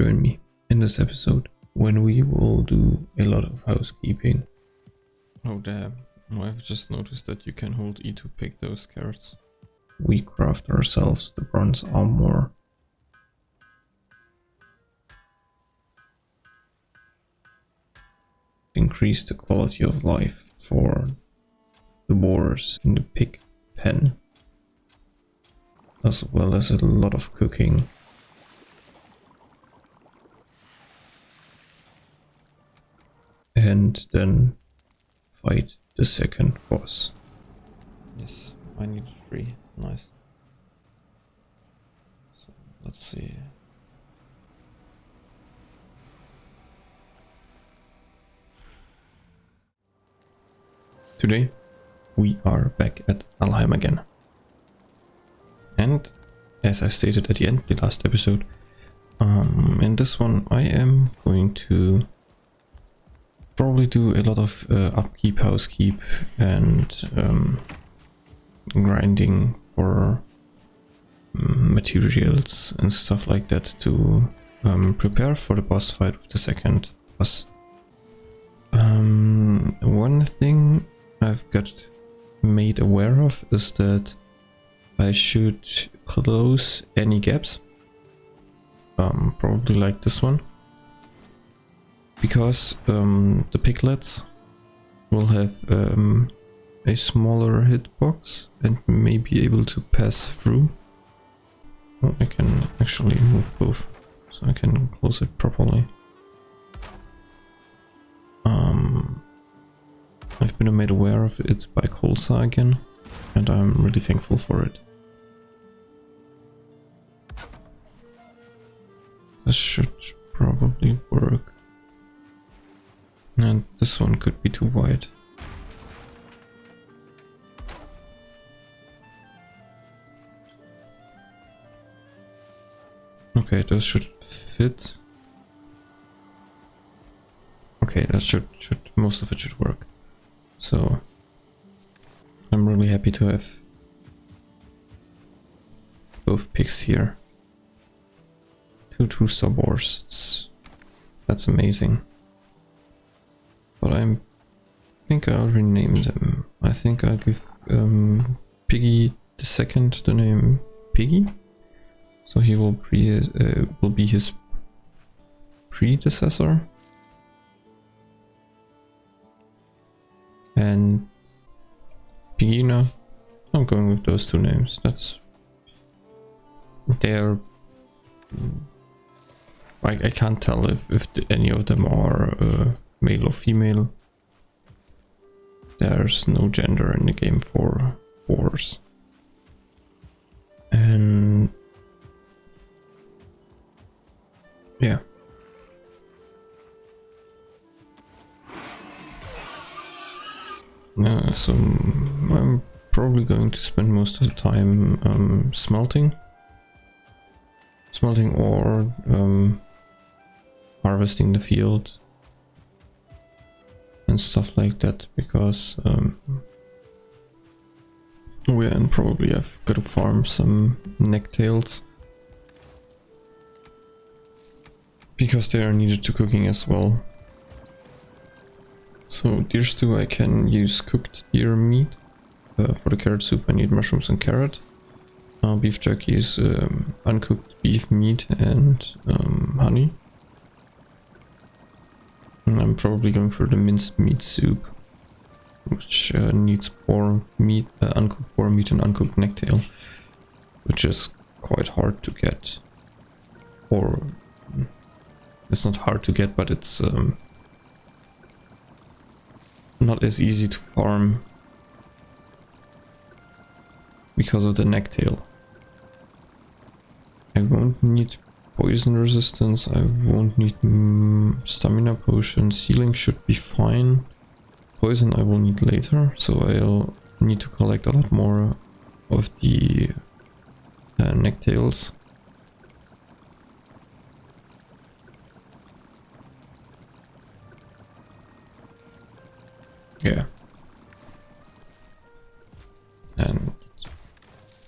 join me in this episode when we will do a lot of housekeeping. Oh damn, I've just noticed that you can hold E to pick those carrots. We craft ourselves the bronze armor. Increase the quality of life for the boars in the pig pen, as well as a lot of cooking. And then fight the second boss. Yes, I need 3. Nice. So let's see. Today we are back at Valheim again. And as I stated at the end of the last episode, in this one I am going to probably do a lot of upkeep, housekeep, and grinding for materials and stuff like that to prepare for the boss fight with the second boss. One thing I've got made aware of is that I should close any gaps, probably like this one, because the piglets will have a smaller hitbox and may be able to pass through. Oh, I can actually move both, so I can close it properly. I've been made aware of it by Colsa again, and I'm really thankful for it. This should probably work. And this one could be too wide. Okay, those should fit. Okay, that should most of it should work. So I'm really happy to have both pigs here. 2 2-star boars. That's amazing. But I think I'll rename them. I think I'll give Piggy the second the name Piggy, so he will be his predecessor. And Pigina, I'm going with those 2 names. They're I can't tell if any of them are male or female. There's no gender in the game for boars. And yeah. So I'm probably going to spend most of the time smelting or harvesting the field and stuff like that, because and probably I've got to farm some necktails because they are needed to cooking as well. So deer stew, I can use cooked deer meat. For the carrot soup I need mushrooms and carrot. Beef jerky is uncooked beef meat and honey. And I'm probably going for the minced meat soup, which needs boar meat, uncooked boar meat and uncooked necktail, which is quite hard to get. Or it's not hard to get, but it's not as easy to farm because of the necktail. I won't need poison resistance, I won't need stamina potion, sealing should be fine. Poison I will need later, so I'll need to collect a lot more of the necktails. Yeah. And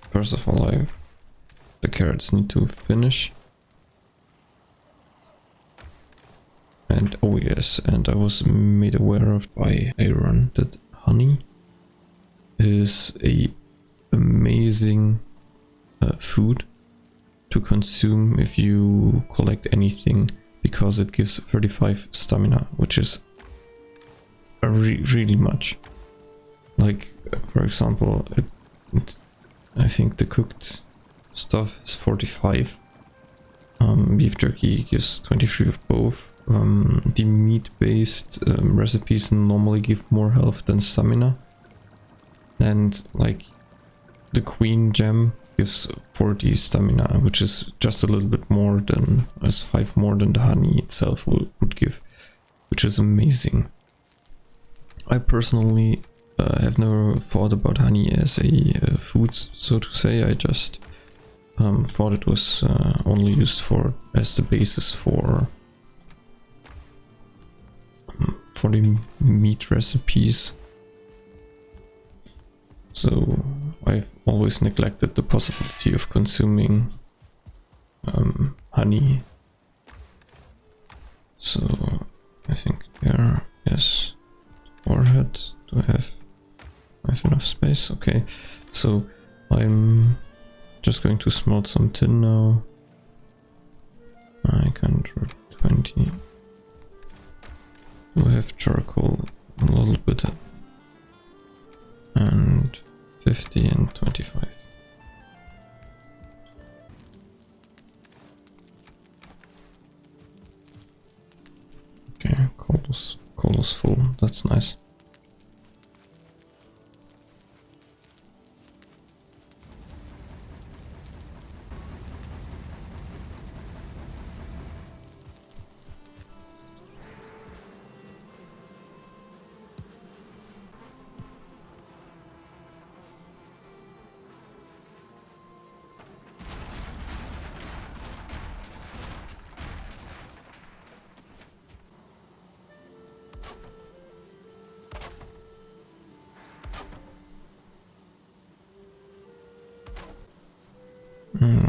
first of all, the carrots need to finish. And oh yes, and I was made aware of by Aaron that honey is a amazing food to consume if you collect anything, because it gives 35 stamina, which is really much. Like, for example, I think the cooked stuff is 45. Beef jerky gives 23 of both. The meat-based recipes normally give more health than stamina. And like the queen gem gives 40 stamina, which is just a little bit more than, as 5 more than the honey itself would give, which is amazing. I personally have never thought about honey as a food, so to say. I just thought it was only used as the basis for the meat recipes. So I've always neglected the possibility of consuming honey. So I think there, yes. Warhead, do I have enough space? Okay, so I'm just going to smelt some tin now. I can draw 20. Do I have charcoal? A little bit. And 50 and 25. Okay, coal is full. That's nice.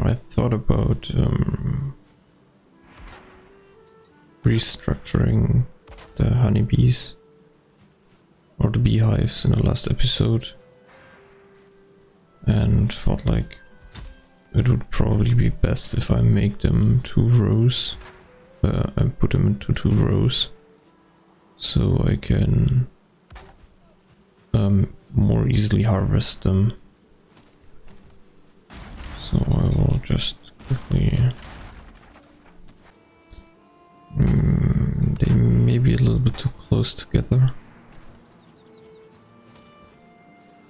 I thought about restructuring the honeybees or the beehives in the last episode, and thought like it would probably be best if I make them 2 rows and put them into 2 rows, so I can more easily harvest them. So I will just quickly... they may be a little bit too close together.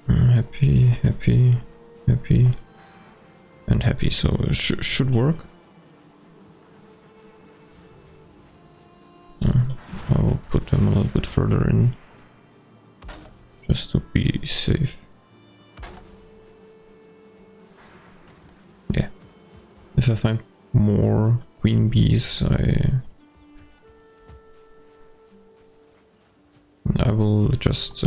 Happy, happy, happy, and happy, so it should work. I will put them a little bit further in, just to be safe. Yeah, if I find more queen bees, I will just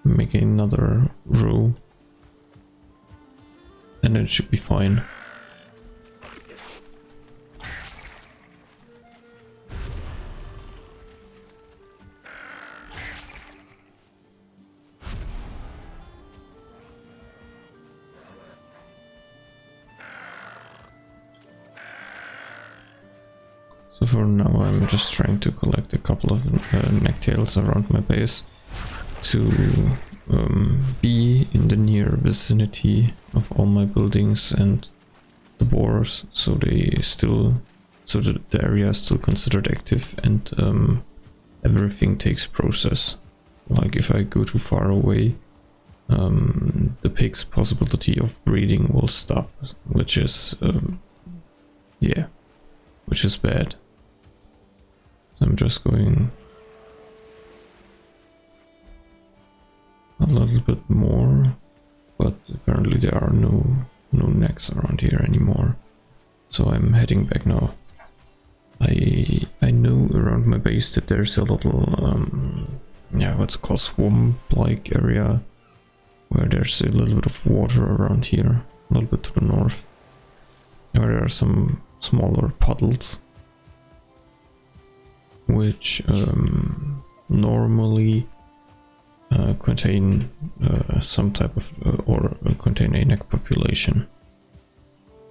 make another row, and it should be fine. So for now I'm just trying to collect a couple of necktails around my base to be in the near vicinity of all my buildings and the boars, so that the area is still considered active, and everything takes process. Like if I go too far away, the pig's possibility of breeding will stop, which is yeah, which is bad. So I'm just going a little bit more, but apparently there are no necks around here anymore, so I'm heading back now. I know around my base that there's a little yeah, what's called swamp-like area where there's a little bit of water around here, a little bit to the north, where there are some smaller puddles. which normally contain some type of or contain a neck population,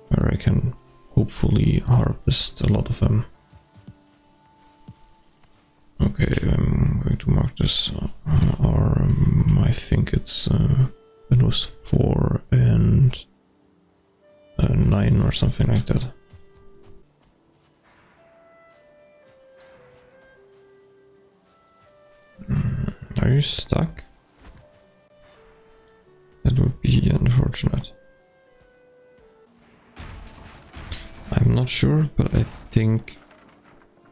where I can hopefully harvest a lot of them. Okay, I'm going to mark this I think it's Windows 4 and 9 or something like that. Are you stuck? That would be unfortunate. I'm not sure, but I think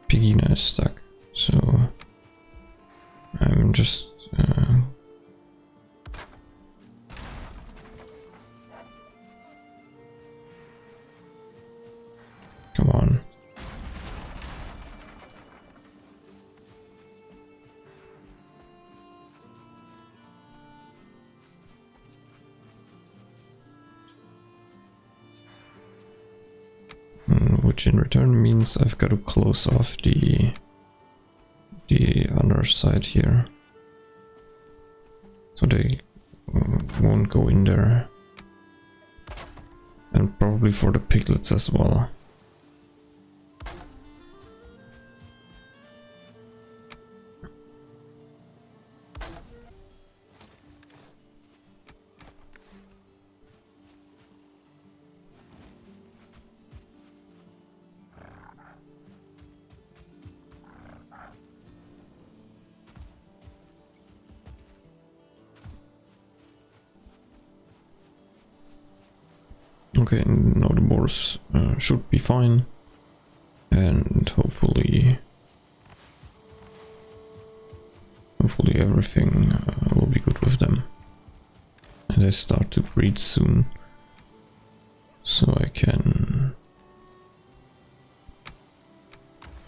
Pigina is stuck. So I'm just come on. Which in return means I've got to close off the underside here, so they won't go in there, and probably for the piglets as well. Okay, now the boars should be fine, and hopefully everything will be good with them, and they start to breed soon, so I can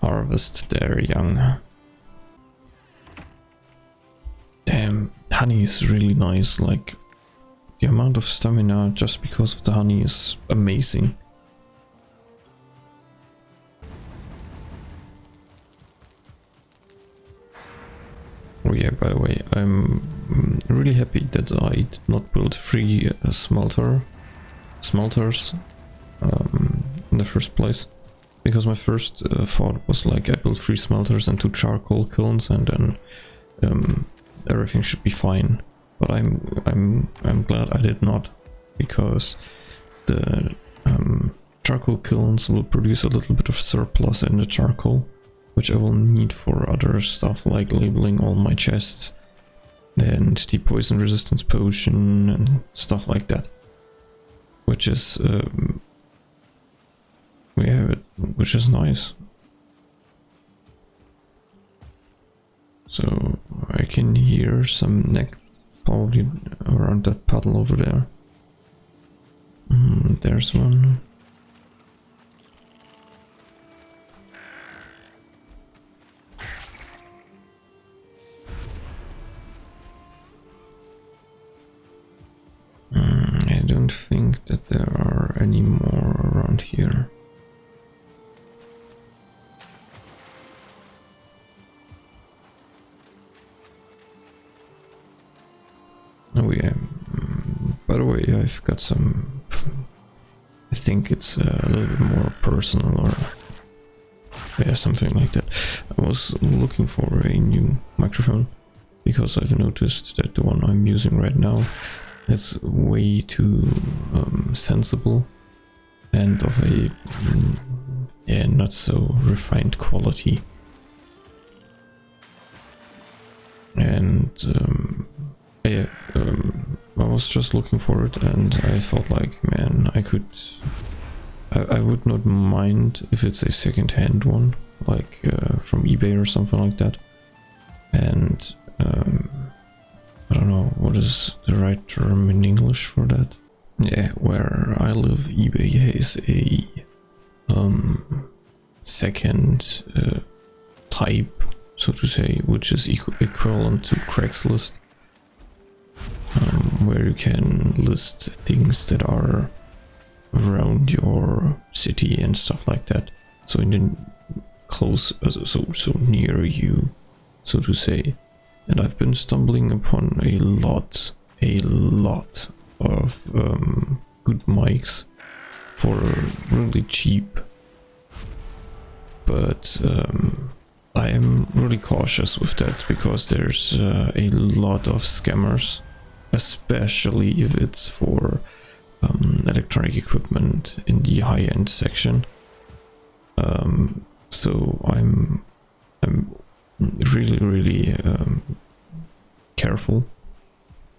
harvest their young. Damn, honey is really nice. Like, the amount of stamina just because of the honey is amazing. Oh yeah, by the way, I'm really happy that I did not build 3 smelters in the first place, because my first thought was like, I built 3 smelters and 2 charcoal kilns, and then everything should be fine. But I'm glad I did not, because the charcoal kilns will produce a little bit of surplus in the charcoal, which I will need for other stuff like labeling all my chests and the poison resistance potion and stuff like that, which is which is nice. So I can hear some neck probably around that puddle over there. There's one. I don't think that there are any more around here. Oh yeah, by the way, I've got some, I think it's a little bit more personal, or yeah, something like that. I was looking for a new microphone, because I've noticed that the one I'm using right now is way too sensible and of a not so refined quality. And yeah, I was just looking for it, and I thought like, man, I would not mind if it's a second-hand one, like from eBay or something like that. And I don't know what is the right term in English for that. Yeah, where I live, eBay is a second type, so to say, which is equivalent to Craigslist, where you can list things that are around your city and stuff like that. So in the close, so near you, so to say. And I've been stumbling upon a lot of good mics for really cheap. But I am really cautious with that because there's a lot of scammers, especially if it's for electronic equipment in the high-end section. So I'm really careful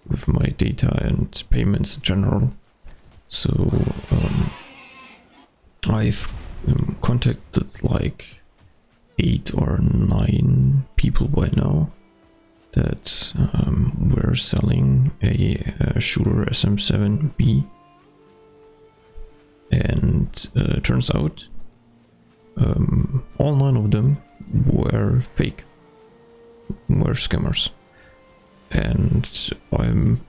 with my data and payments in general. So I've contacted like 8 or 9 people by now that were selling a Shure SM7B, and turns out all 9 of them were fake, were scammers. And I've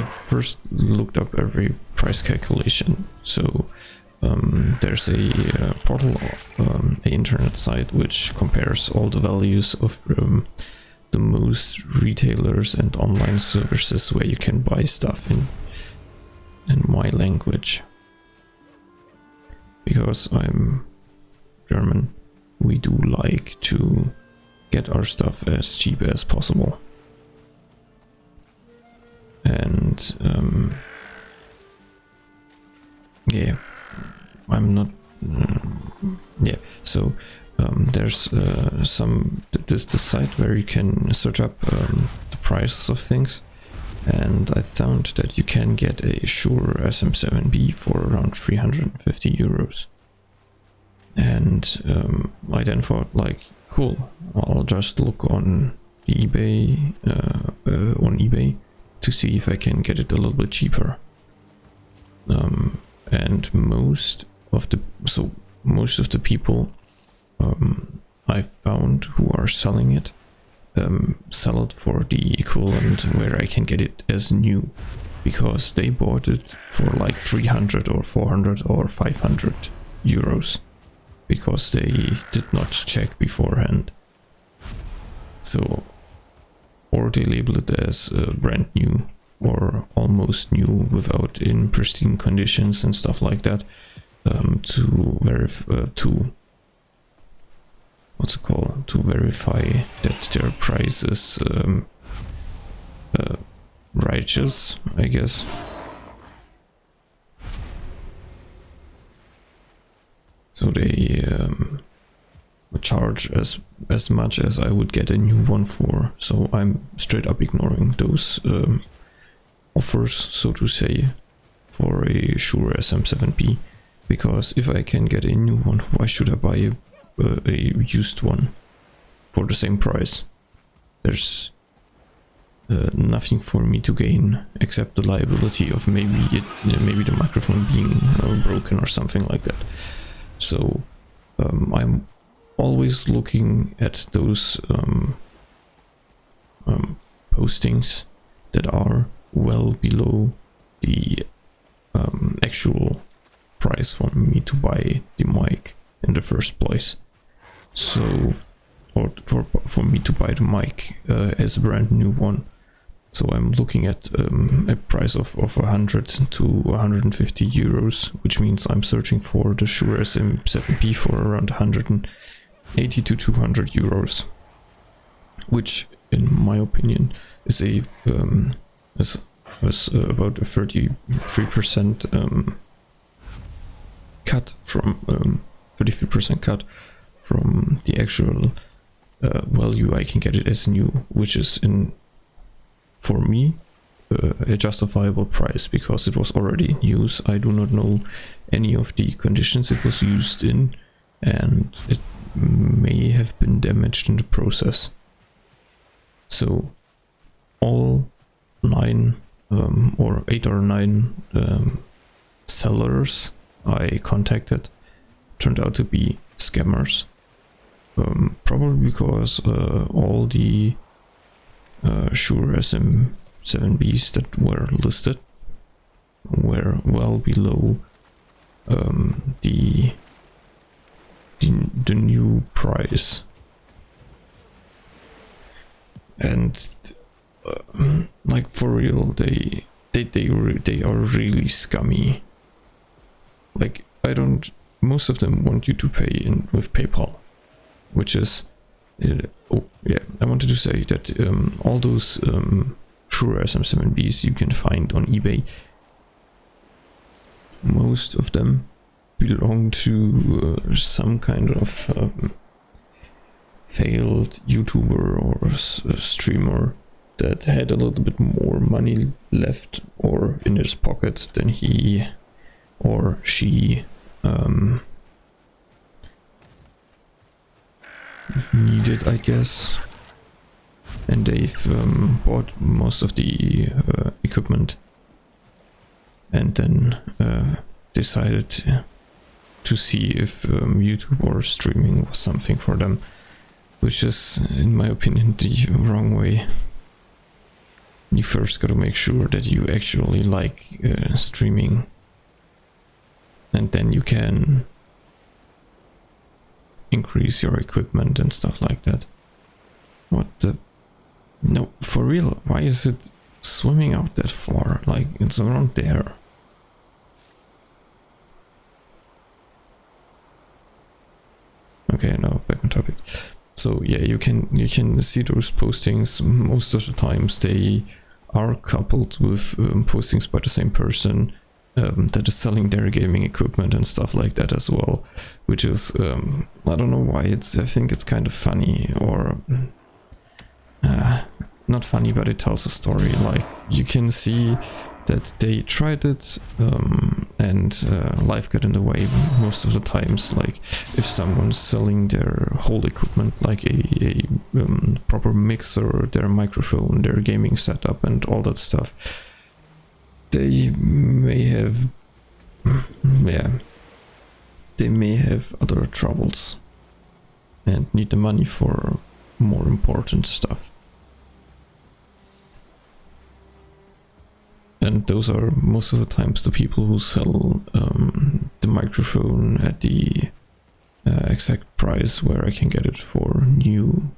first looked up every price calculation. So there's a portal, an internet site which compares all the values of the most retailers and online services where you can buy stuff in my language. Because I'm German, we do like to get our stuff as cheap as possible. And yeah, I'm not so there's the site where you can search up the prices of things, and I found that you can get a Shure SM7B for around 350 euros. And I then thought, like, cool, I'll just look on eBay to see if I can get it a little bit cheaper. And most of the people I found who are selling it sell it for the equivalent where I can get it as new, because they bought it for like 300 or 400 or 500 euros because they did not check beforehand. So, or they label it as brand new or almost new without in pristine conditions and stuff like that, to verify to verify that their price is righteous, I guess. So they charge as much as I would get a new one for. So I'm straight up ignoring those offers, so to say, for a Shure SM7B, because if I can get a new one, why should I buy a used one for the same price? There's nothing for me to gain except the liability of maybe the microphone being broken or something like that. So I'm always looking at those postings that are well below the actual price for me to buy the mic in the first place. So, or for me to buy the mic as a brand new one. So I'm looking at a price of 100 to 150 euros, which means I'm searching for the Shure SM7B for around 180 to 200 euros, which, in my opinion, is about a 33% cut from 33% cut from the actual value I can get it as new, which is for me a justifiable price because it was already in use. I do not know any of the conditions it was used in, and it may have been damaged in the process. So all 9 or 8 or 9 sellers I contacted turned out to be scammers, probably because all the Shure SM7Bs that were listed were well below the new price. And like for real, they are really scummy. Like most of them want you to pay with PayPal, which is oh yeah, I wanted to say that all those Shure SM7Bs you can find on eBay, most of them belong to some kind of failed YouTuber or streamer that had a little bit more money left or in his pockets than he or she needed, I guess, and they've bought most of the equipment and then decided to see if YouTube or streaming was something for them, which is, in my opinion, the wrong way. You first gotta make sure that you actually like streaming, and then you can increase your equipment and stuff like that. What the? No, for real, why is it swimming out that far? Like, it's around there. Okay, no, back on topic. So yeah, you can see those postings. Most of the times they are coupled with postings by the same person that is selling their gaming equipment and stuff like that as well, which is I don't know why. I think it's kind of funny, or not funny, but it tells a story. Like, you can see that they tried it and life got in the way most of the times. Like, if someone's selling their whole equipment, like a proper mixer, their microphone, their gaming setup and all that stuff, they may have other troubles and need the money for more important stuff. And those are most of the times the people who sell the microphone at the exact price where I can get it for new,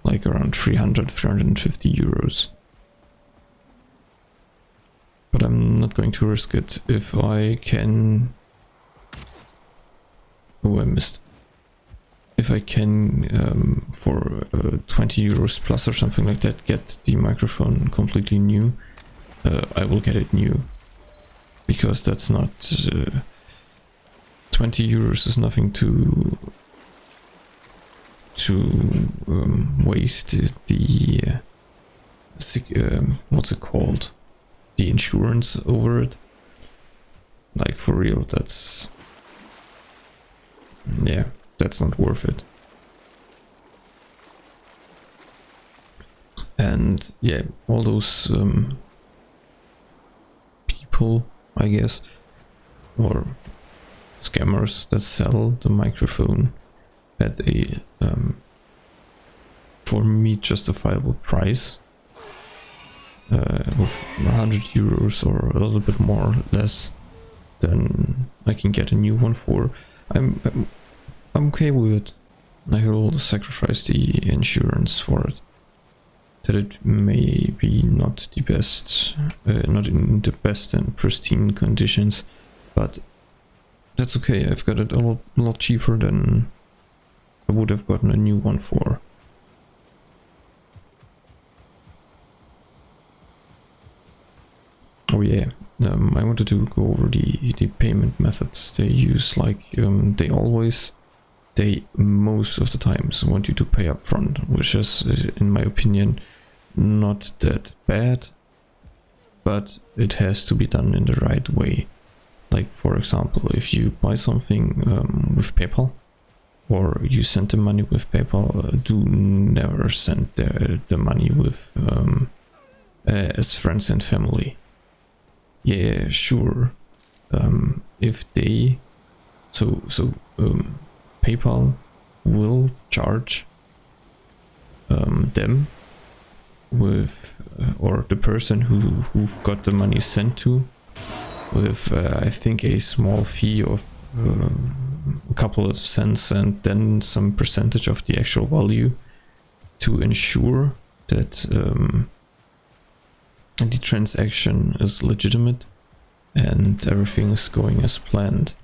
like around 350 euros. But I'm not going to risk it if I can... Oh, I missed. If I can, for 20 euros plus or something like that, get the microphone completely new, I will get it new, because that's not 20 euros is nothing to waste the what's it called, the insurance over it. Like, for real, that's not worth it. And yeah, all those people, I guess, or scammers that sell the microphone at a for me justifiable price, with 100 euros or a little bit more less than I can get a new one for, I'm okay with it. I will sacrifice the insurance for it. That it may be not the best, not in the best and pristine conditions, but that's okay. I've got it a lot cheaper than I would have gotten a new one for. Oh yeah, I wanted to go over the payment methods they use. Like, they most of the times want you to pay up front, which is, in my opinion, not that bad, but it has to be done in the right way. Like, for example, if you buy something with PayPal, or you send the money with PayPal, do never send the money with as friends and family. Yeah, sure. If they PayPal will charge them with, or the person who got the money sent to, with I think a small fee of a couple of cents and then some percentage of the actual value to ensure that the transaction is legitimate and everything is going as planned.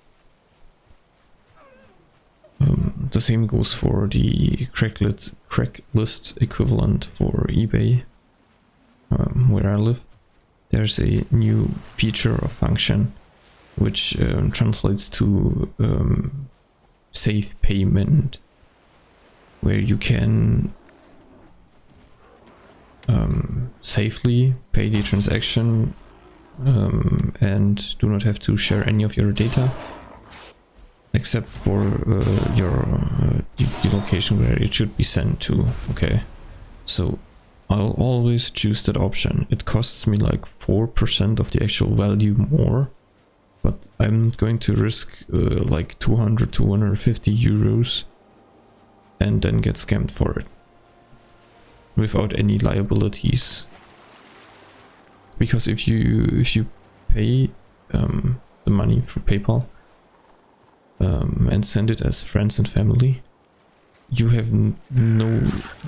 The same goes for the Craigslist equivalent for eBay, where I live. There's a new feature or function which translates to safe payment, where you can safely pay the transaction and do not have to share any of your data except for the location where it should be sent to. Okay, so I'll always choose that option. It costs me like 4% of the actual value more, but I'm not going to risk like 250 euros and then get scammed for it without any liabilities. Because if you pay the money through PayPal and send it as friends and family, you have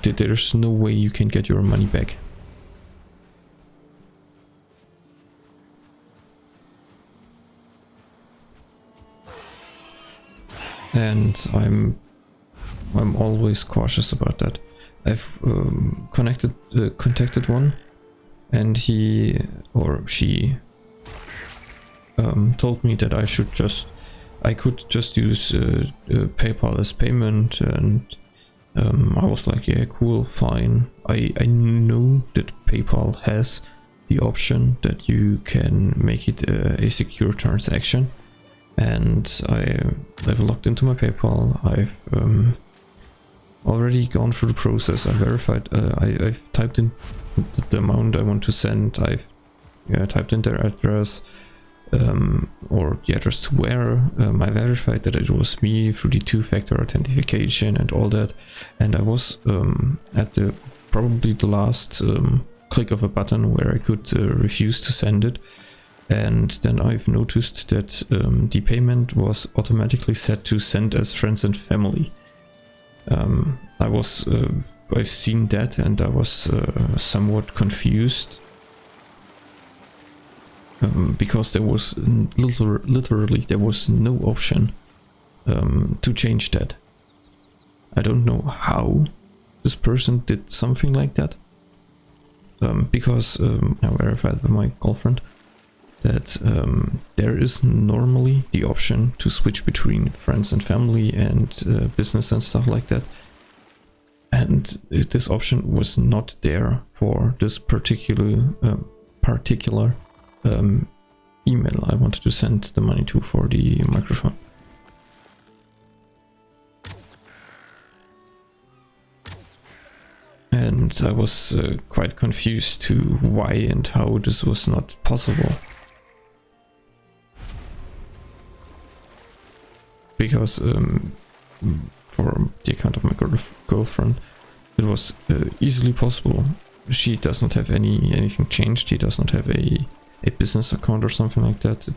there's no way you can get your money back. And I'm always cautious about that. I've contacted one, and he or she told me that I could just use PayPal as payment, and I was like, yeah, cool, fine. I know that PayPal has the option that you can make it a secure transaction, and I've logged into my PayPal. I've already gone through the process. I verified. I've typed in the amount I want to send. I've typed in their address. Or the address to where. I verified that it was me through the two-factor authentication and all that, and I was at probably the last click of a button where I could refuse to send it, and then I've noticed that the payment was automatically set to send as friends and family. I've seen that, and I was somewhat confused. Because there was literally there was no option to change that. I don't know how this person did something like that, because I verified with my girlfriend that there is normally the option to switch between friends and family and business and stuff like that, and this option was not there for this particular email I wanted to send the money to for the microphone. And I was quite confused to why and how this was not possible. Because for the account of my girlfriend, it was easily possible. She does not have anything changed. She does not have a business account or something like that. It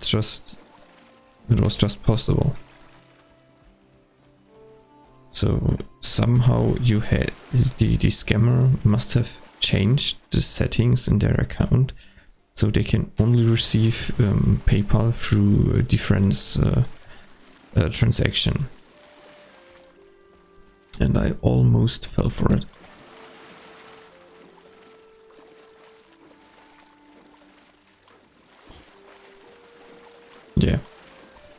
was just possible. So somehow the scammer must have changed the settings in their account so they can only receive PayPal through a different transaction. And I almost fell for it. Yeah,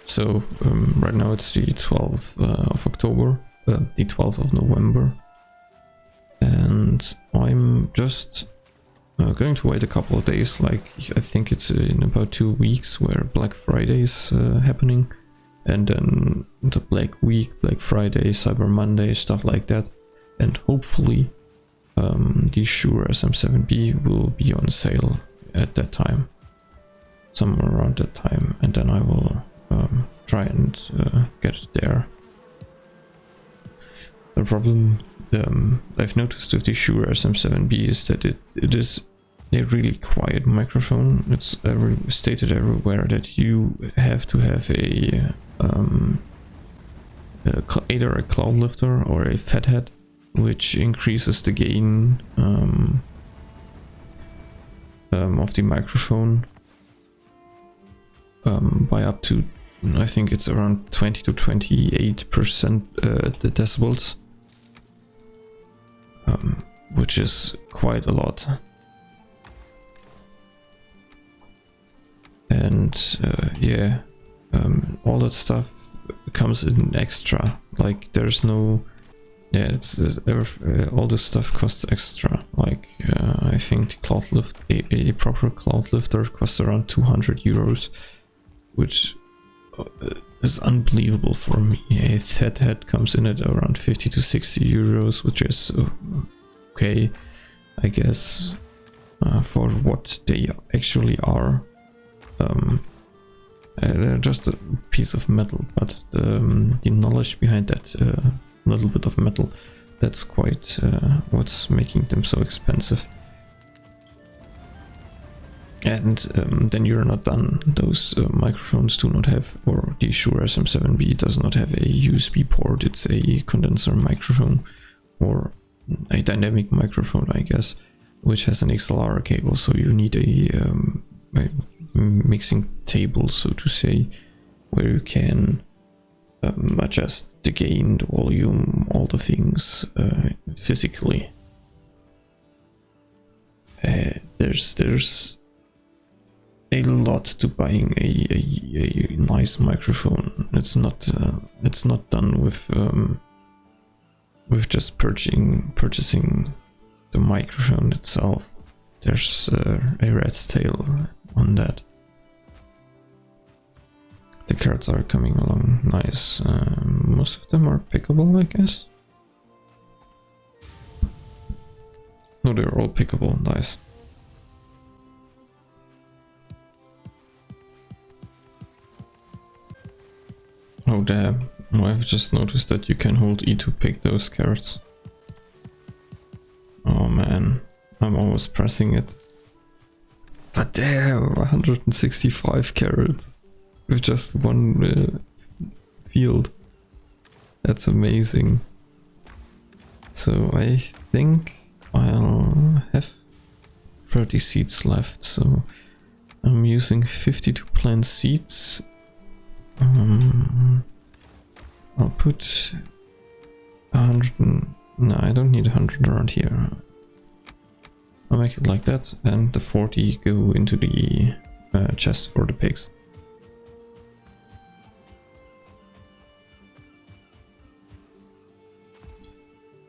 so right now it's the 12th of October, the 12th of November, and I'm just going to wait a couple of days. Like, I think it's in about 2 weeks where Black Friday is happening, and then the Black Week, Black Friday, Cyber Monday, stuff like that, and hopefully the Shure SM7B will be on sale at that time. Somewhere around that time, and then I will try and get it there. The problem I've noticed with the Shure SM7B is that it is a really quiet microphone. It's stated everywhere that you have to have either a cloud lifter or a fathead, which increases the gain of the microphone by up to, I think it's around 20 to 28% the decibels, which is quite a lot. And yeah, all that stuff comes in extra. Like there's no, yeah, it's all this stuff costs extra. Like I think the cloud lift, a proper cloud lifter costs around 200 euros, which is unbelievable for me. A fathead comes in at around 50 to 60 euros, which is okay, I guess, for what they actually are. They're just a piece of metal, but the knowledge behind that little bit of metal, that's quite what's making them so expensive. And then you're not done. Those microphones do not have, or the Shure SM7B does not have a USB port. It's a condenser microphone, or a dynamic microphone, I guess, which has an XLR cable. So you need a mixing table, so to say, where you can adjust the gain, the volume, all the things physically. There's a lot to buying a nice microphone. It's not done with just purchasing the microphone itself. There's a rat's tail on that. The carrots are coming along nice. Most of them are pickable, I guess. No, they're all pickable. Nice. Oh damn, I've just noticed that you can hold E to pick those carrots. Oh man, I'm almost pressing it. But damn, 165 carrots with just one field. That's amazing. So I think I'll have 30 seeds left, so I'm using 50 to plant seeds. I'll put 100. No, I don't need 100 around here. I'll make it like that, and the 40 go into the chest for the pigs.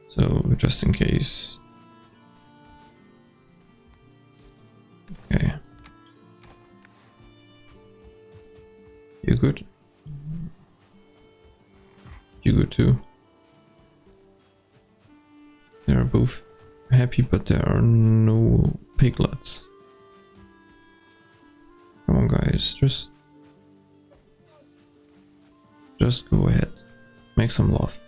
So just in case. Okay. You good? You good too? They are both happy, but there are no piglets. Come on guys, just go ahead. Make some love.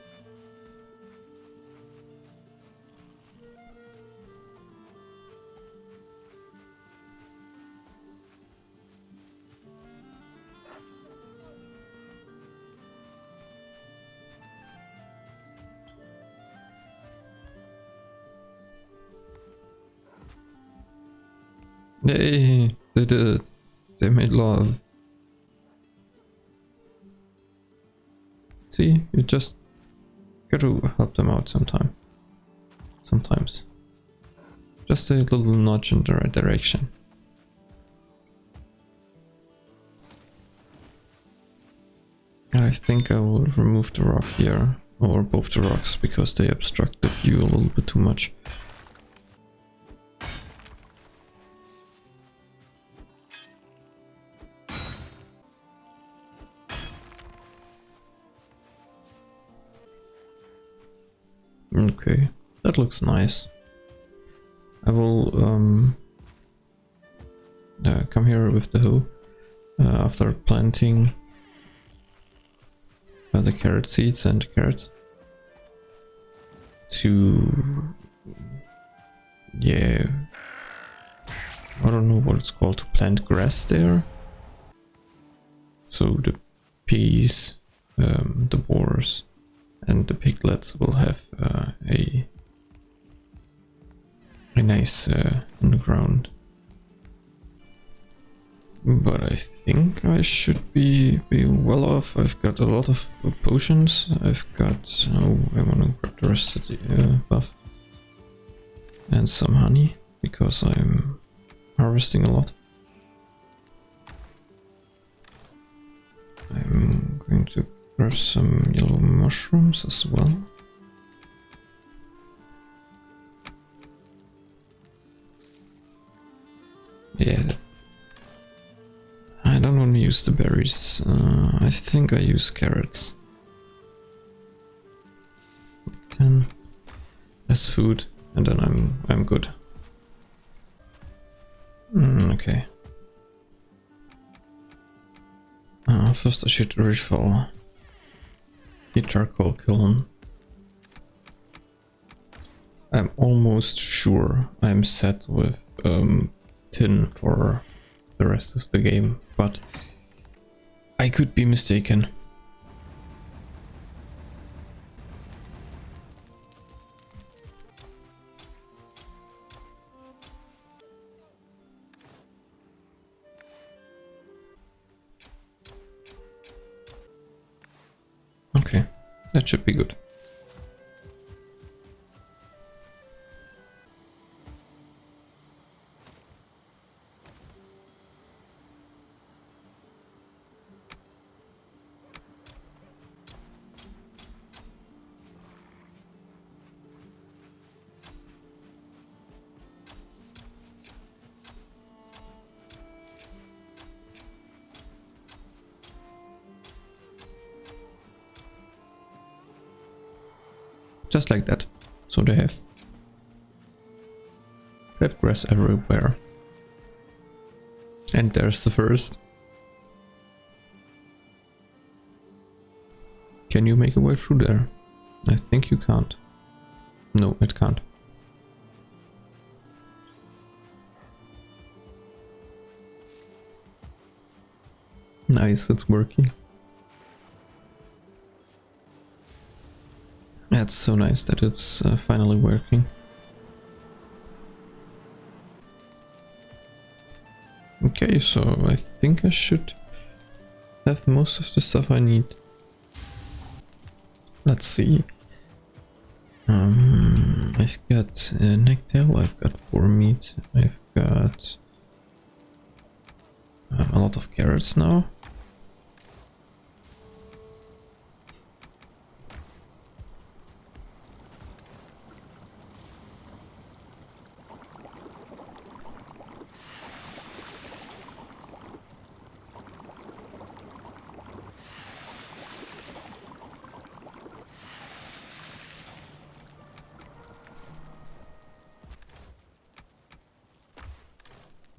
They did it. They made love. See, you just got to help them out sometimes. Just a little nudge in the right direction. I think I will remove the rock here, or both the rocks, because they obstruct the view a little bit too much. Okay, that looks nice. I will come here with the hoe after planting the carrot seeds and the carrots to, yeah, I don't know what it's called, to plant grass there. So the piggies, the boars and the piglets will have a nice underground. But I think I should be well off. I've got a lot of potions. I've got... oh, I want to grab the rest of the buff. And some honey, because I'm harvesting a lot. I'm going to grab some yellow mushrooms as well. Yeah. I don't want to use the berries. I think I use carrots. 10 as food, and then I'm good. Okay. First I should refill the charcoal kiln. I'm almost sure I'm set with tin for the rest of the game, but I could be mistaken. Okay, that should be good. Just like that. So they have grass everywhere. And there's the first. Can you make a way through there? I think you can't. No, it can't. Nice, it's working. That's so nice that it's finally working. Okay, so I think I should have most of the stuff I need. Let's see. I've got necktail, I've got boar meat, I've got a lot of carrots now.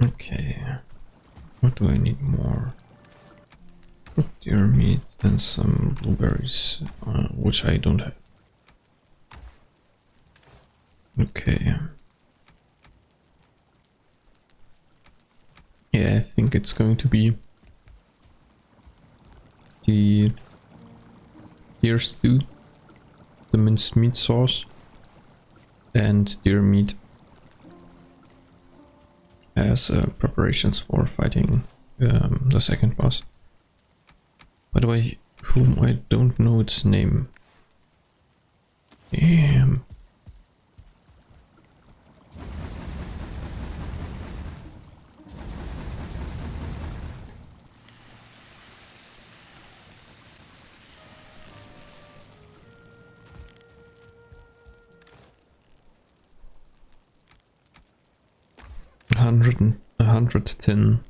Okay, what do I need more? Deer meat and some blueberries, which I don't have. Okay. Yeah, I think it's going to be the deer stew, the minced meat sauce, and deer meat as preparations for fighting the second boss. By the way, whom I don't know its name. Damn. A 110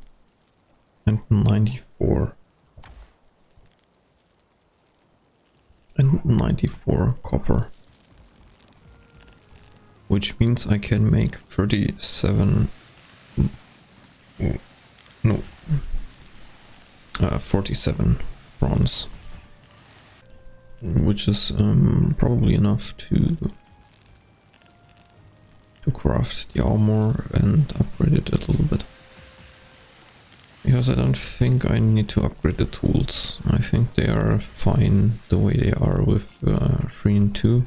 and 94 and 94 copper, which means I can make 37 no 47 bronze, which is probably enough to to craft the armor and upgrade it a little bit. Because I don't think I need to upgrade the tools. I think they are fine the way they are with 3 and 2.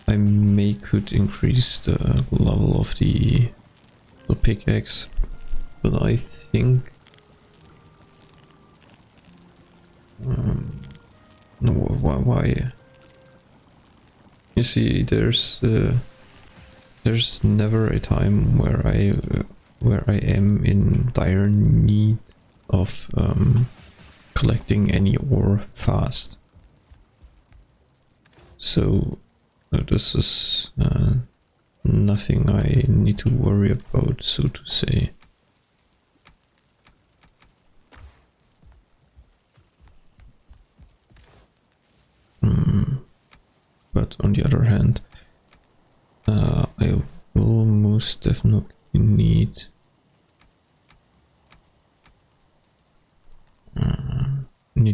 I could increase the level of the pickaxe, but I think no, why? You see, there's never a time where I am in dire need of collecting any ore fast. So this is nothing I need to worry about, so to say. But on the other hand, I will most definitely need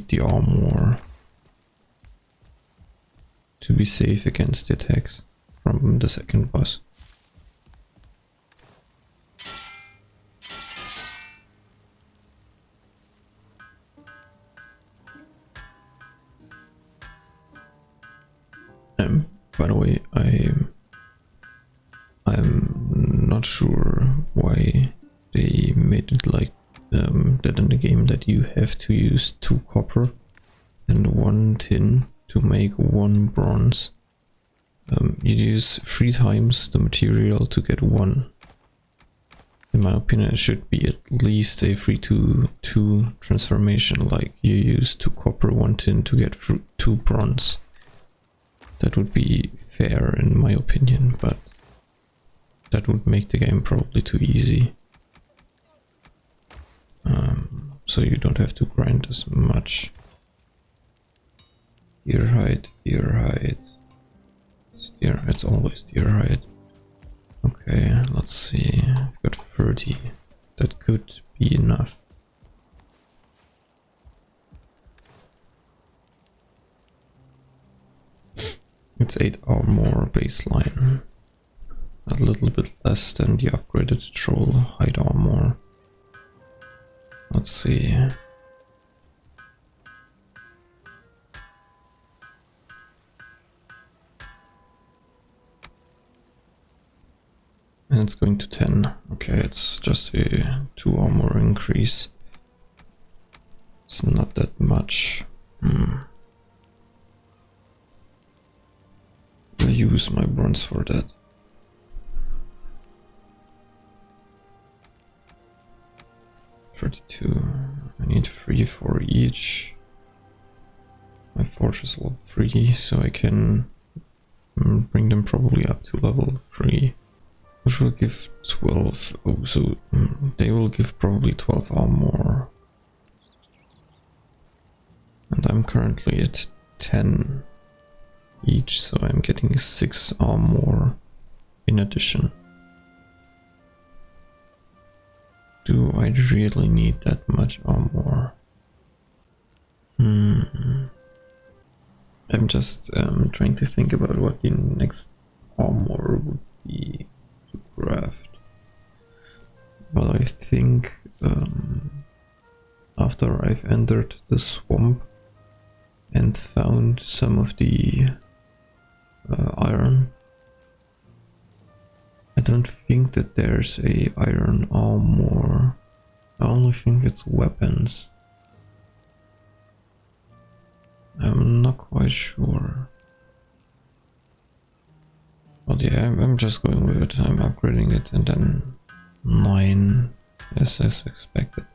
the armor to be safe against the attacks from the second boss. By the way, I'm not sure why they made it like that in the game, that you have to use 2 copper and 1 tin to make 1 bronze. You use 3 times the material to get 1. In my opinion, it should be at least a 3-to-2 transformation, like you use 2 copper, 1 tin to get 2 bronze. That would be fair in my opinion, but that would make the game probably too easy. So you don't have to grind as much. Deer hide. It's always deer hide. Okay, let's see. I've got 30. That could be enough. It's 8 armor baseline. A little bit less than the upgraded troll hide armor. Let's see. And it's going to 10. Okay, it's just a 2 armor increase. It's not that much. I use my bronze for that. I need 3 for each. My fortress level 3, so I can bring them probably up to level 3, which will give 12. Oh, so they will give probably 12 armor. And I'm currently at 10 each, so I'm getting 6 armor in addition. Do I really need that much armor? I'm just trying to think about what the next armor would be to craft. But I think after I've entered the swamp and found some of the iron, I don't think that there's a iron armor. I only think it's weapons. I'm not quite sure. But yeah, I'm just going with it. I'm upgrading it, and then 9 as expected.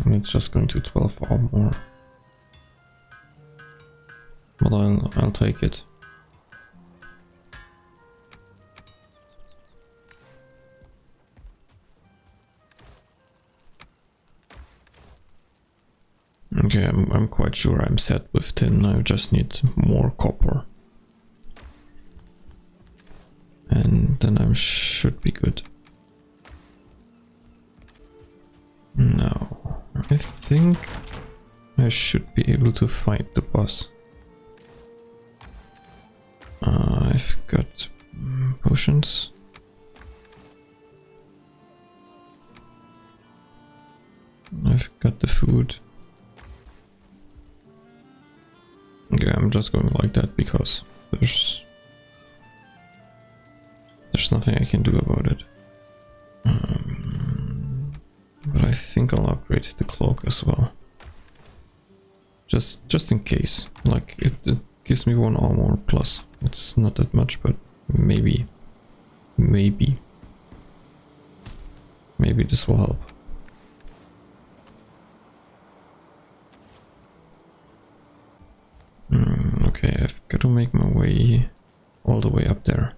And it's just going to 12 armor. But I'll take it. Okay, I'm quite sure I'm set with tin. I just need more copper. And then I should be good. No, I think I should be able to fight the boss. I've got potions. I've got the food. Okay, I'm just going like that because there's nothing I can do about it. But I think I'll upgrade the cloak as well. Just in case. Like it gives me 1 armor plus. It's not that much, but maybe this will help. Okay, I've got to make my way all the way up there.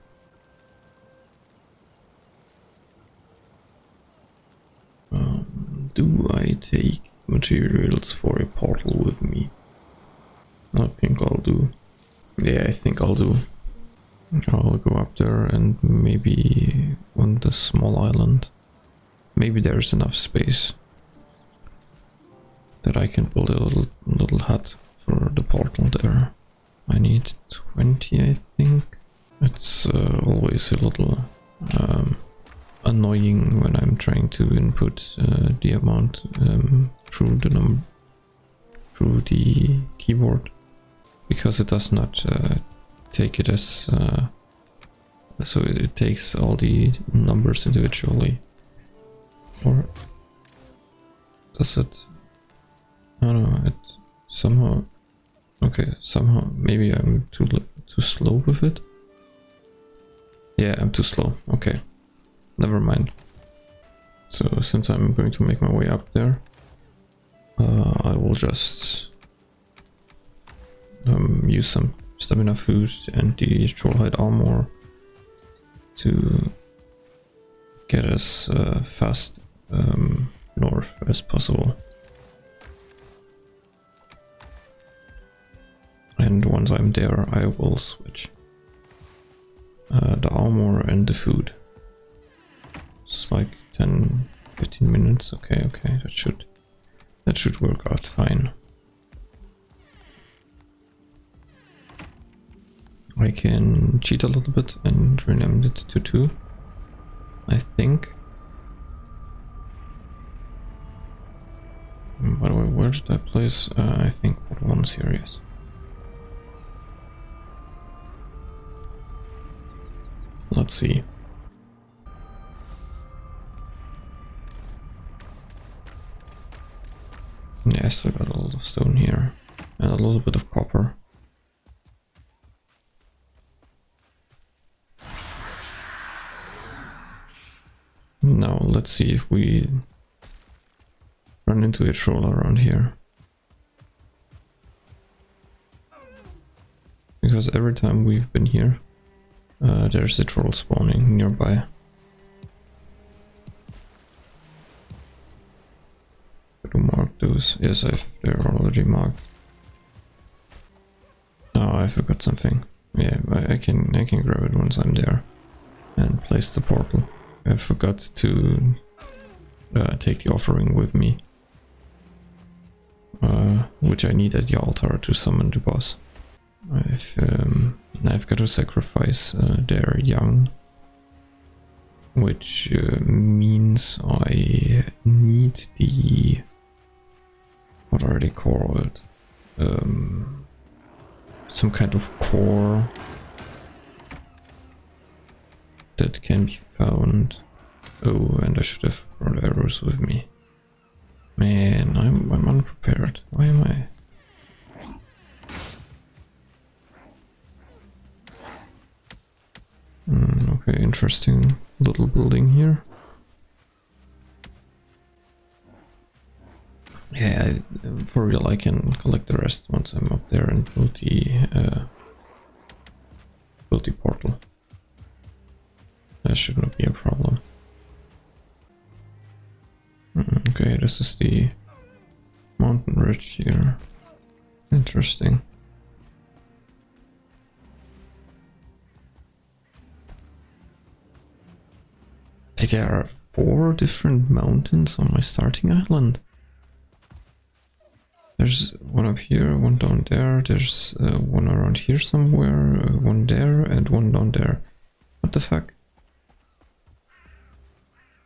Do I take materials for a portal with me? I think I'll do. Yeah, I think I'll do. I'll go up there and maybe on the small island. Maybe there's enough space that I can build a little hut for the portal there. I need 20, I think. It's always a little annoying when I'm trying to input the amount through the keyboard, because it does not take it as so it takes all the numbers individually, or does it? I don't know. It somehow. Okay, somehow maybe I'm too slow with it. Yeah, I'm too slow. Okay, never mind. So since I'm going to make my way up there, I will just use some stamina food and the trollhide armor to get as fast north as possible. And once I'm there, I will switch the armor and the food. It's like 10-15 minutes. Okay, that should work out fine. I can cheat a little bit and rename it to 2, I think. By the way, where did I place? I think what one's here, yes. Let's see. Yeah, I still got a lot of stone here and a little bit of copper. Now let's see if we run into a troll around here. Because every time we've been here, there's a troll spawning nearby. Got to mark those. Yes, they're already marked. Oh, I forgot something. Yeah, I can grab it once I'm there and place the portal. I forgot to take the offering with me, which I need at the altar to summon the boss. I've got to sacrifice their young, which means I need the, what are they called? Some kind of core that can be found. Oh, and I should have brought arrows with me. Man, I'm unprepared. Why am I? Okay, interesting little building here. Yeah, for real, I can collect the rest once I'm up there and build the portal. That should not be a problem. Okay, this is the mountain ridge here. Interesting. There are 4 different mountains on my starting island. There's one up here, one down there, there's one around here somewhere, one there, and one down there. What the fuck?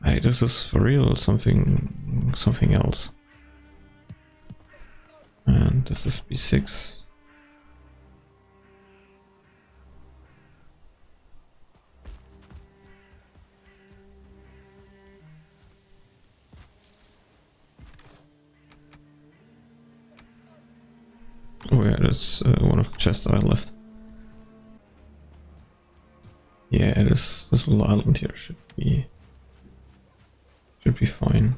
Hey, this is for real something else. And this is B6. Oh yeah, that's one of the chests I left. Yeah, this little island here should be fine.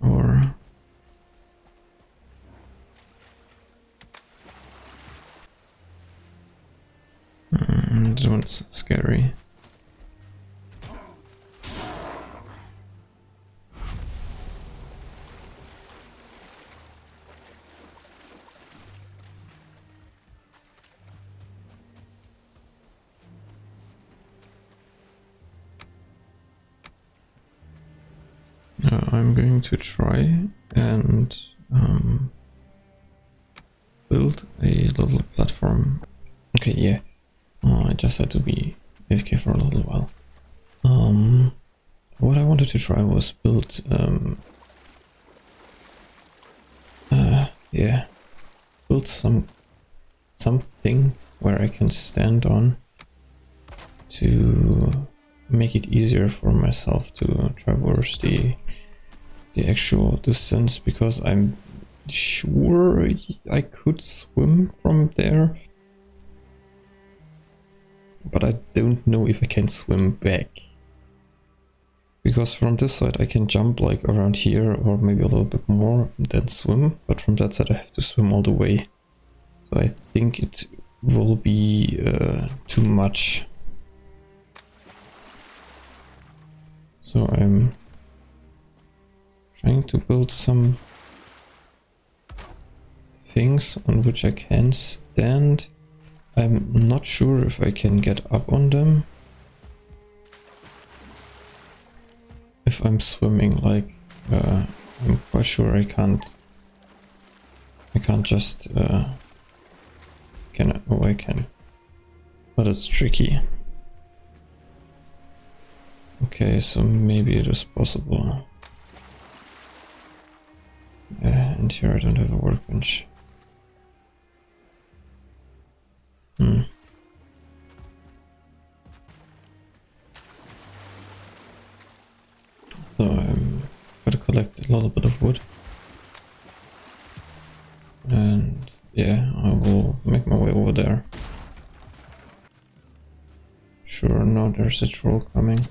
Or this one's scary. I'm going to try and build a little platform. Okay, yeah. I just had to be AFK for a little while. What I wanted to try was build yeah, build something where I can stand on to make it easier for myself to traverse the actual distance, because I'm sure I could swim from there, but I don't know if I can swim back, because from this side I can jump like around here or maybe a little bit more and then swim, but from that side I have to swim all the way, so I think it will be too much. So I'm trying to build some things on which I can stand. I'm not sure if I can get up on them if I'm swimming, like I'm quite sure I can't just I can, but it's tricky. Okay, so maybe it is possible. And here I don't have a workbench. So I'm gotta collect a little bit of wood. And yeah, I will make my way over there. Sure, no, there's a troll coming.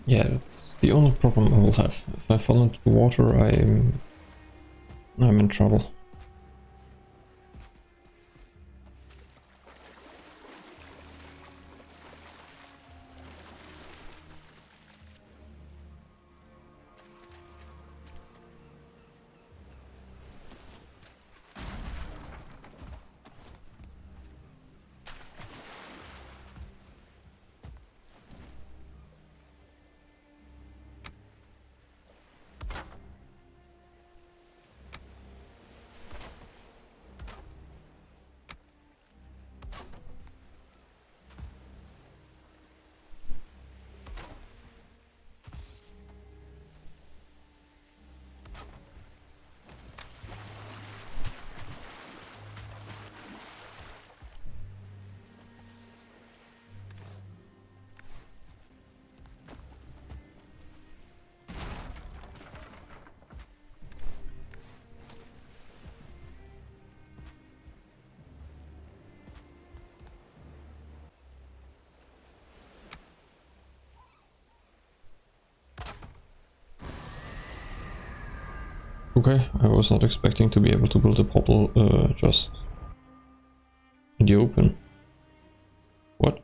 Yeah, it's the only problem I will have. If I fall into the water, I'm in trouble. Okay, I was not expecting to be able to build a portal just in the open. What?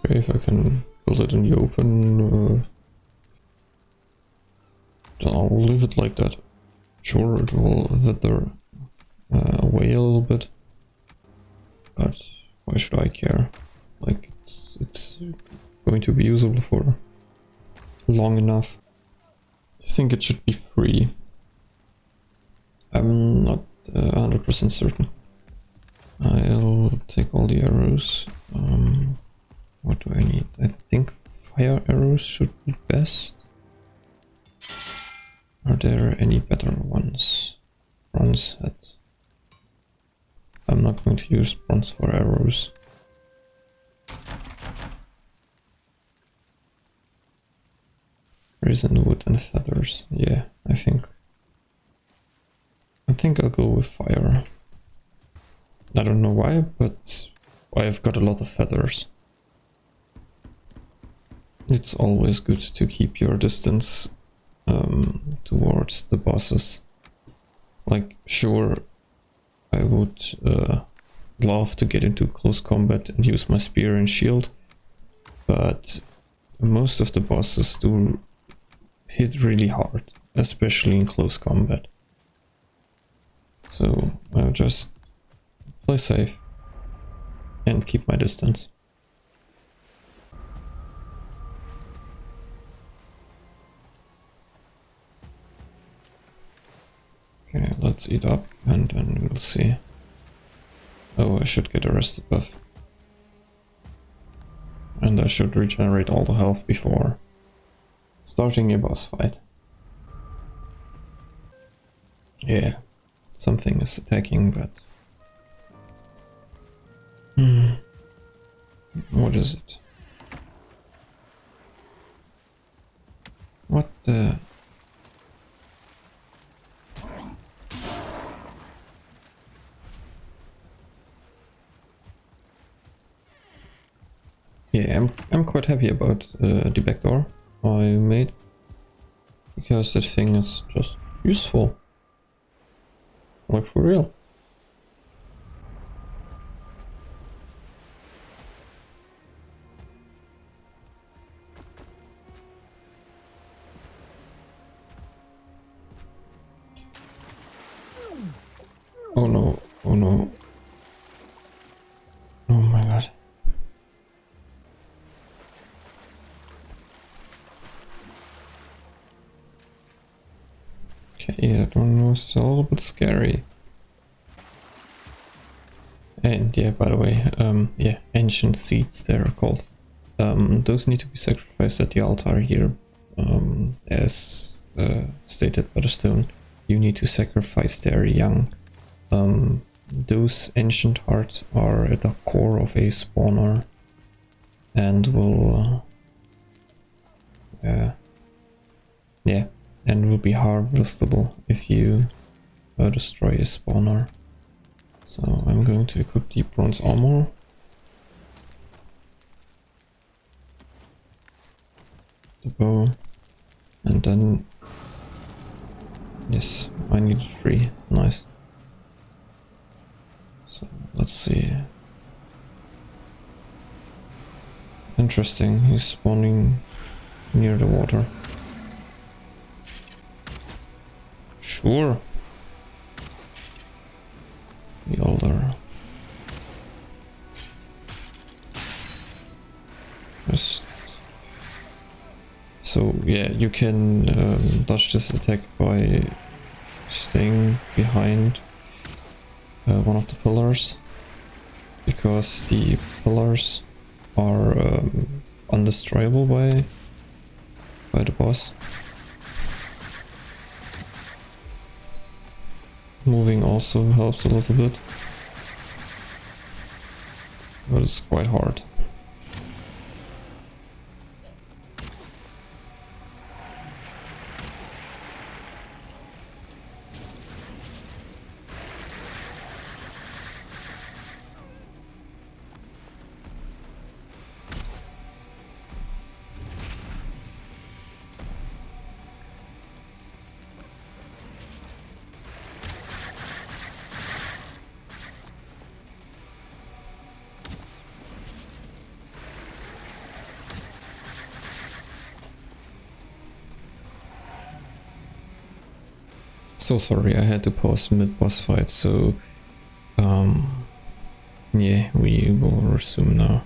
Okay, if I can build it in the open, then I'll leave it like that. Sure, it will wither away a little bit, but why should I care? Like, it's going to be usable for long enough. I think it should be free. I'm not 100% certain. I'll take all the arrows. What do I need? I think fire arrows should be best. Are there any better ones? Bronze head. I'm not going to use bronze for arrows. Risen wood and feathers. Yeah, I think I'll go with fire. I don't know why, but I've got a lot of feathers. It's always good to keep your distance towards the bosses. Like, sure, I would love to get into close combat and use my spear and shield, but most of the bosses do hit really hard, especially in close combat. So I'll just play safe and keep my distance. Okay, let's eat up and then we'll see. Oh, I should get a rested buff. And I should regenerate all the health before starting a boss fight. Yeah, something is attacking, but... What is it? What the... Yeah, I'm quite happy about the backdoor I made, because that thing is just useful. Like, for real. Oh no, oh no. Oh my god. Okay, that one was a little bit scary. And yeah, by the way, yeah, ancient seeds they're called. Those need to be sacrificed at the altar here. As stated by the stone, you need to sacrifice their young. Those ancient hearts are at the core of a spawner and will yeah, and will be harvestable if you destroy a spawner. So I'm going to equip the bronze armor. The bow. And then... Yes, I need 3. Nice. So let's see. Interesting, he's spawning near the water. Sure. The older. Just... So yeah, you can dodge this attack by staying behind one of the pillars, because the pillars are undestroyable by the boss. Moving also helps a little bit, but it's quite hard. So sorry, I had to pause mid-boss fight, so yeah, we will resume now.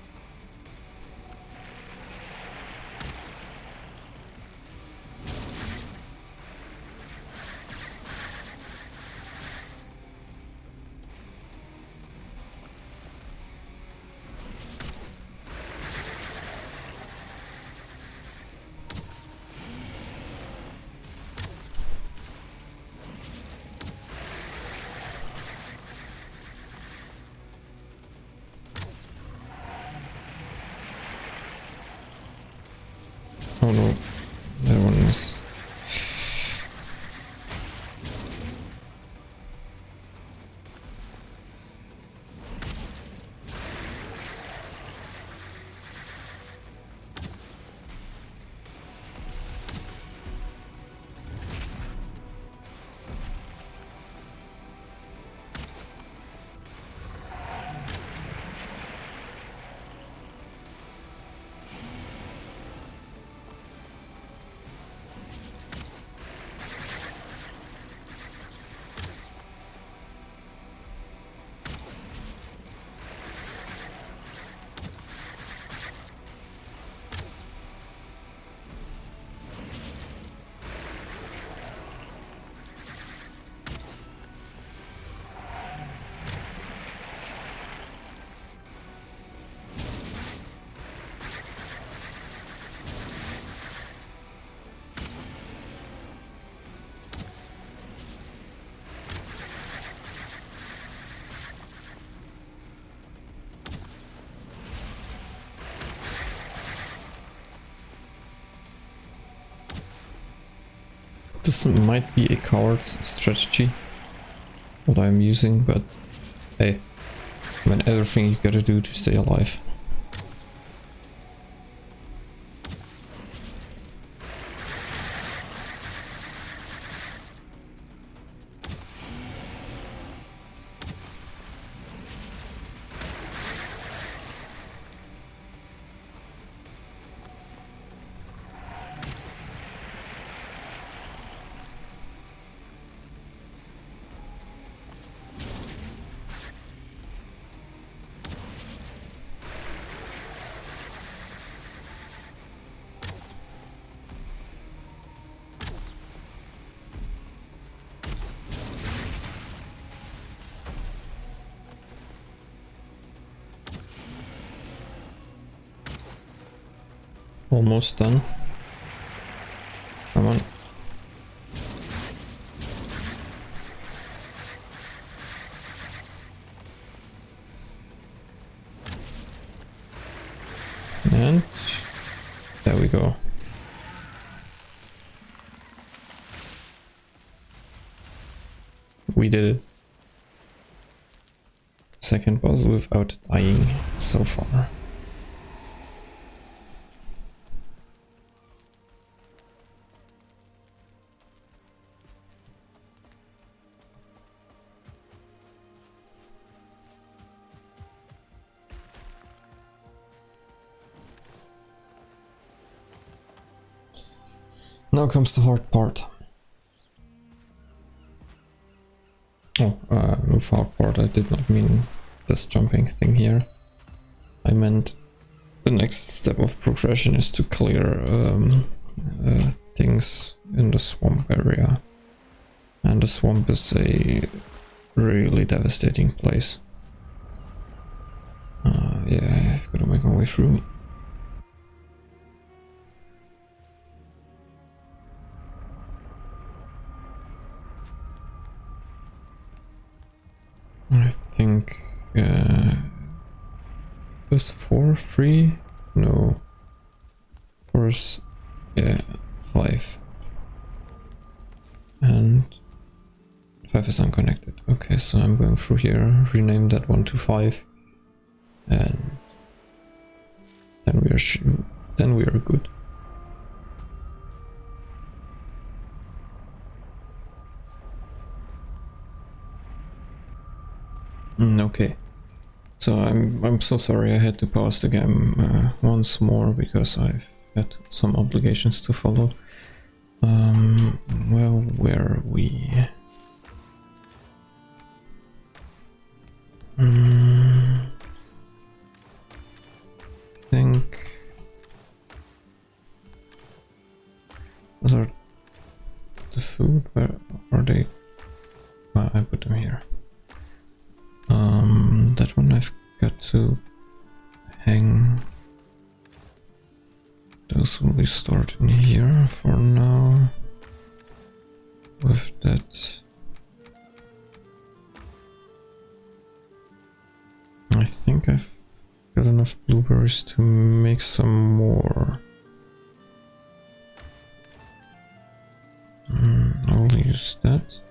Oh no, that one is... This might be a coward's strategy, what I'm using, but hey, I mean, everything you gotta do to stay alive. Almost done. Come on. And there we go. We did it. Second boss without dying so far. Now comes the hard part. Oh, with hard part I did not mean this jumping thing here. I meant the next step of progression is to clear things in the swamp area. And the swamp is a really devastating place. Yeah, I've got to make my way through. I think was 4, 3? No. 4 is, yeah, 5. And 5 is unconnected. Okay, so I'm going through here, rename that one to 5, and then we are good. Okay, so I'm so sorry I had to pause the game once more because I've had some obligations to follow. Well, where are we? I put them here. That one I've got to hang. Those will be stored in here for now. With that, I think I've got enough blueberries to make some more. I'll use that.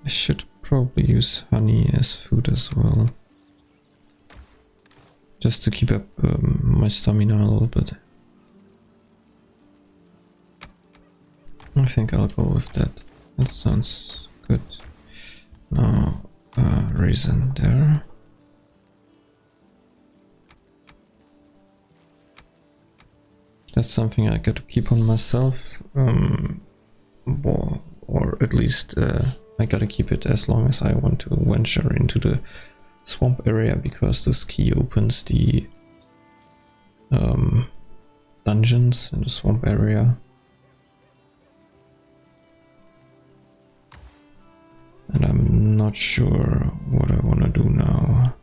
I should probably use honey as food as well. Just to keep up my stamina a little bit. I think I'll go with that. That sounds good. Now, raisin there. That's something I got to keep on myself. Or at least I gotta keep it as long as I want to venture into the swamp area, because this key opens the dungeons in the swamp area. And I'm not sure what I want to do now.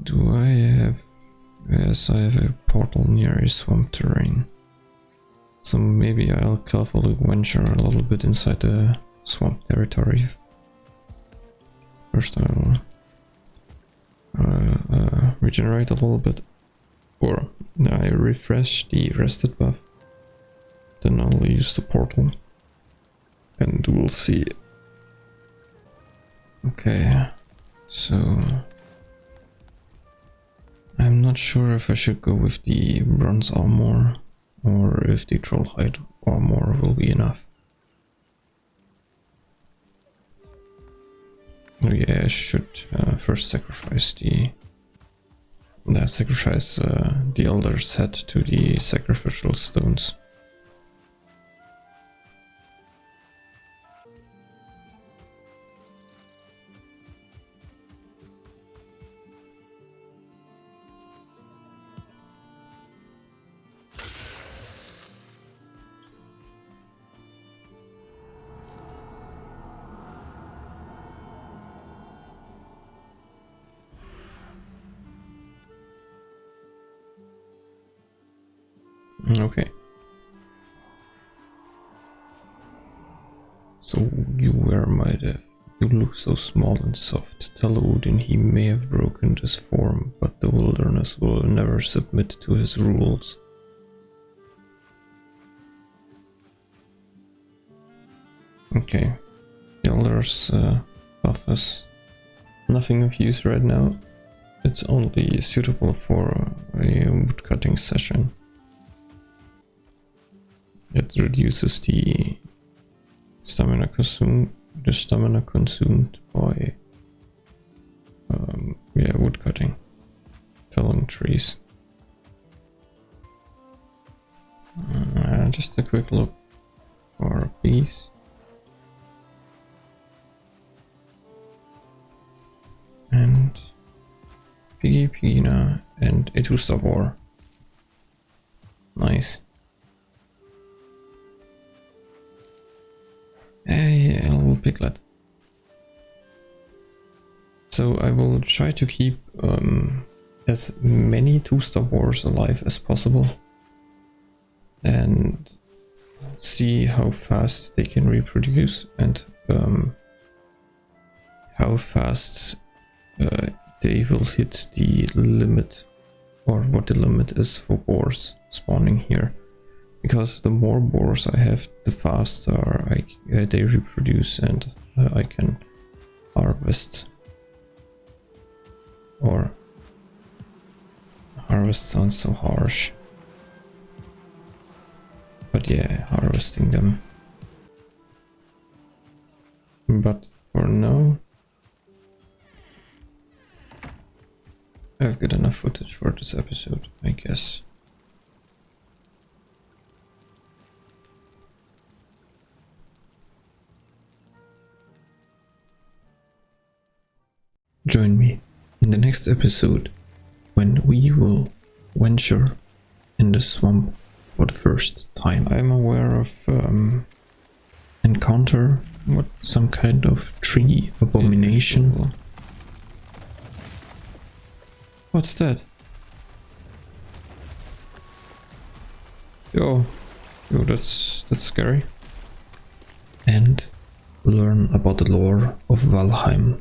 Do I have... Yes, I have a portal near a swamp terrain. So maybe I'll carefully venture a little bit inside the swamp territory. First I'll regenerate a little bit. Or I refresh the rested buff. Then I'll use the portal. And we'll see. Okay, so... I'm not sure if I should go with the bronze armor or if the trollhide armor will be enough. Oh yeah, I should first sacrifice the elder's head to the sacrificial stones. Okay. So you were my death. You look so small and soft. Tell Odin he may have broken this form, but the wilderness will never submit to his rules. Okay. The elder's buff is nothing of use right now. It's only suitable for a woodcutting session. It reduces the stamina consumed by woodcutting, felling trees. Just a quick look for bees. And Piggy, Pigina, and a 2-star boar. Nice. Hey, a little piglet. So I will try to keep as many 2-star boars alive as possible and see how fast they can reproduce and how fast they will hit the limit, or what the limit is for boars spawning here. Because the more boars I have, the faster they reproduce and I can harvest. Or harvest sounds so harsh. But yeah, harvesting them. But for now, I've got enough footage for this episode, I guess. Join me in the next episode when we will venture in the swamp for the first time. I'm aware of encounter what some kind of tree abomination. What's that? Yo, that's scary. And learn about the lore of Valheim.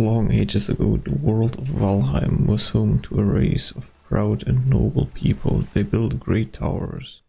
Long ages ago, the world of Valheim was home to a race of proud and noble people. They built great towers,